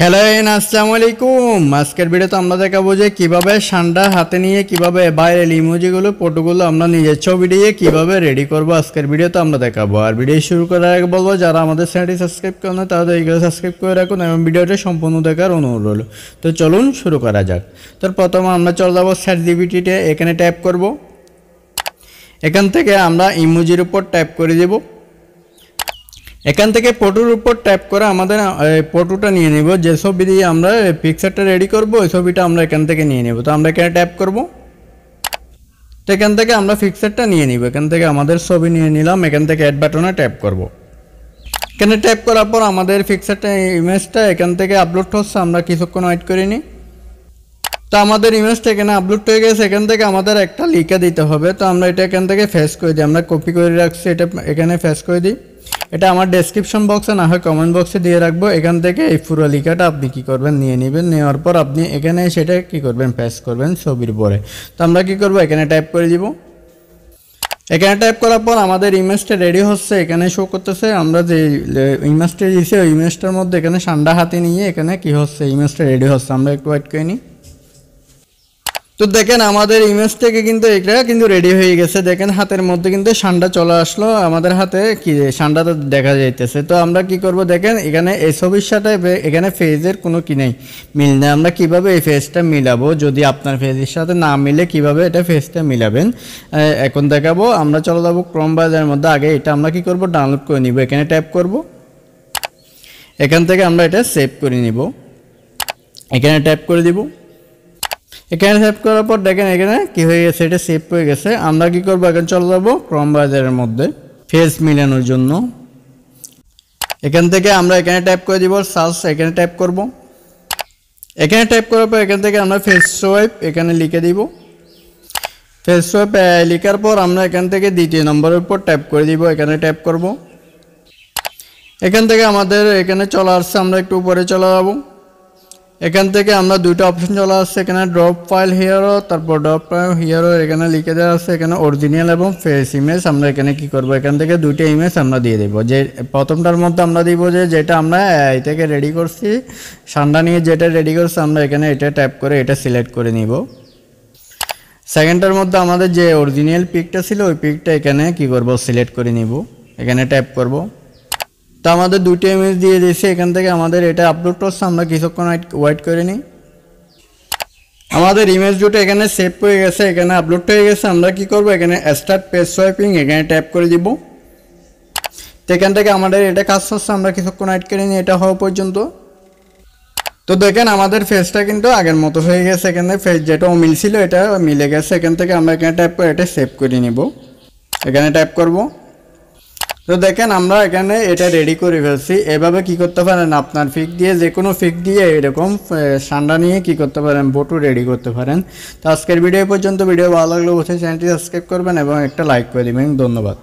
Hello আসসালামু আলাইকুম। আজকের ভিডিওতে আমরা দেখাবো যে কিভাবে সান্ডা হাতে নিয়ে কিভাবে ভাইরাল ইমোজিগুলো ফটোগুলো আমরা নিজের ছবি দিয়ে কিভাবে রেডি করব আজকের ভিডিওতে আমরা দেখাবো। আর ভিডিও শুরু করার আগে বলবো যারা আমাদের চ্যানেলটি সাবস্ক্রাইব করেন না তাদের এইগুলো সাবস্ক্রাইব করে রাখুন এবং ভিডিওটা সম্পূর্ণ দেখার অনুরোধ রইল। তো চলুন শুরু করা যাক। তো প্রথমে আমরা চলে যাবো ChatGPT-তে, এখানে ট্যাপ করব। এখান থেকে আমরা ইমোজির উপর ট্যাপ করে দেব। এখান থেকে ফটোর উপর ট্যাপ করে আমাদের ফটোটা নিয়ে নেব। যে ছবি দিয়ে আমরা পিকচারটা রেডি করব ওই ছবিটা আমরা এখান থেকে নিয়ে নেব। তো আমরা এখানে ট্যাপ করব। তো এখান থেকে আমরা পিকচারটা নিয়ে নিব। এখান থেকে আমাদের ছবি নিয়ে নিলাম। এখান থেকে অ্যাড বাটনে ট্যাপ করব। এখানে ট্যাপ করার পর আমাদের পিকচারটা ইমেজটা এখান থেকে আপলোড হচ্ছে। আমরা কিছুক্ষণ ওয়েট করে নিই। তো আমাদের ইমেজটা এখানে আপলোড হয়ে গেছে। এখান থেকে আমাদের একটা লিখে দিতে হবে। তো আমরা এটা এখান থেকে ফেস করে দিই। আমরা কপি করে রাখছি, এটা এখানে ফেস করে দিই। এটা আমার ডেসক্রিপশন বক্সে না হয় কমেন্ট বক্সে দিয়ে রাখবো। এখান থেকে এই পুরো লেখাটা আপনি কি করবেন নিয়ে নেবেন। নেওয়ার পর আপনি এখানে সেটা কি করবেন পেস্ট করবেন ছবির পরে। তো আমরা কি করব এখানে টাইপ করে দিব। এখানে টাইপ করার পর আমাদের ইমেজটা রেডি হচ্ছে। এখানে শো করতেছে আমরা যে ইমেজটা দিয়েছি ওই ইমেজটার মধ্যে এখানে সান্ডা হাতে নিয়ে এখানে কি হচ্ছে ইমেজটা রেডি হচ্ছে। আমরা একটু ওয়েট করে নিই। তো দেখেন আমাদের ইমেজ থেকে কিন্তু এটা কিন্তু রেডি হয়ে গেছে। দেখেন হাতের মধ্যে কিন্তু সান্ডা চলে আসলো। আমাদের হাতে কি সান্ডাটা দেখা যাইতেছে। তো আমরা কি করব দেখেন এখানে এই ছবির সাথে এখানে ফেজের কোনো কি নেই, মিল নেই। আমরা কিভাবে এই ফেজটা মিলাবো, যদি আপনার ফেজের সাথে না মিলে কিভাবে এটা ফেজটা মিলাবেন এখন দেখাবো। আমরা চলে যাবো ক্রোম ব্রাউজারের মধ্যে। আগে এটা আমরা কি করব ডাউনলোড করে নিব। এখানে ট্যাপ করব। এখান থেকে আমরা এটা সেভ করে নিব। এখানে ট্যাপ করে দিব। এখানে সেভ করার পর দেখেন এখানে কি হয়ে গেছে, এটা সেভ হয়ে গেছে। আমরা কি করবো এখন চলে যাবো ক্রোম ব্রাউজারের মধ্যে ফেস মিলানোর জন্য। এখান থেকে আমরা এখানে ট্যাপ করে দিব সার্চ। এখানে ট্যাপ করব। এখানে ট্যাপ করার পর এখান থেকে আমরা ফেস সোয়াইপ এখানে লিখে দিব। ফেস সোয়াইপ লেখার পর আমরা এখান থেকে দ্বিতীয় নম্বরের উপর ট্যাপ করে দিব। এখানে ট্যাপ করব। এখান থেকে আমাদের এখানে চলে আসছে। আমরা একটু উপরে চলে যাবো। এখান থেকে আমরা দুইটা অপশন চলে আসছে। এখানে ড্রপ ফাইল হিয়ারও, তারপর ড্রপ ফাইল হিয়ারও এখানে লিখে দেওয়া আছে। এখানে অরিজিনাল এবং ফেস ইমেজ আমরা এখানে কি করব এখান থেকে দুইটা ইমেজ আমরা দিয়ে দেব। যে প্রথমটার মধ্যে আমরা দিব যে যেটা আমরা এই থেকে রেডি করছি সান্ডা নিয়ে যেটা রেডি করছি আমরা এখানে এটা ট্যাপ করে এটা সিলেক্ট করে নিব। সেকেন্ডটার মধ্যে আমাদের যে অরিজিনাল পিকটা ছিল ওই পিকটা এখানে কি করব সিলেক্ট করে নিব। এখানে ট্যাপ করব। তো আমাদের দুটো ইমেজ দিয়ে দিয়েছে। এখান থেকে আমাদের এটা আপলোড করছে। আমরা কিছুক্ষণ ওয়েট করে নিই। আমাদের ইমেজ দুটো এখানে সেভ হয়ে গেছে, এখানে আপলোড হয়ে গেছে। আমরা কি করব এখানে স্টার্ট পেজ সোয়াইপিং এখানে ট্যাপ করে দিব। তো এখান থেকে আমাদের এটা কাজ হচ্ছে। আমরা কিছুক্ষণ ওয়েট করে নিই এটা হওয়া পর্যন্ত। তো দেখেন আমাদের ফেসটা কিন্তু আগের মতো হয়ে গেছে। এখানে ফেস যেটা অমিল ছিল এটা মিলে গেছে। এখান থেকে আমরা এখানে ট্যাপ করে এটা সেভ করে নিব। এখানে ট্যাপ করব। তো দেখেন আমরা এখানে এটা রেডি করে ফেলছি। এভাবে কি করতে পারেন আপনার ফিক দিয়ে যে কোনো ফিক দিয়ে এরকম সান্ডা নিয়ে কি করতে পারেন ফটো রেডি করতে পারেন। তো আজকের ভিডিও পর্যন্ত। ভিডিও ভালো লাগলে অবশ্যই চ্যানেলটি সাবস্ক্রাইব করবেন এবং একটা লাইক করে দিবেন। ধন্যবাদ।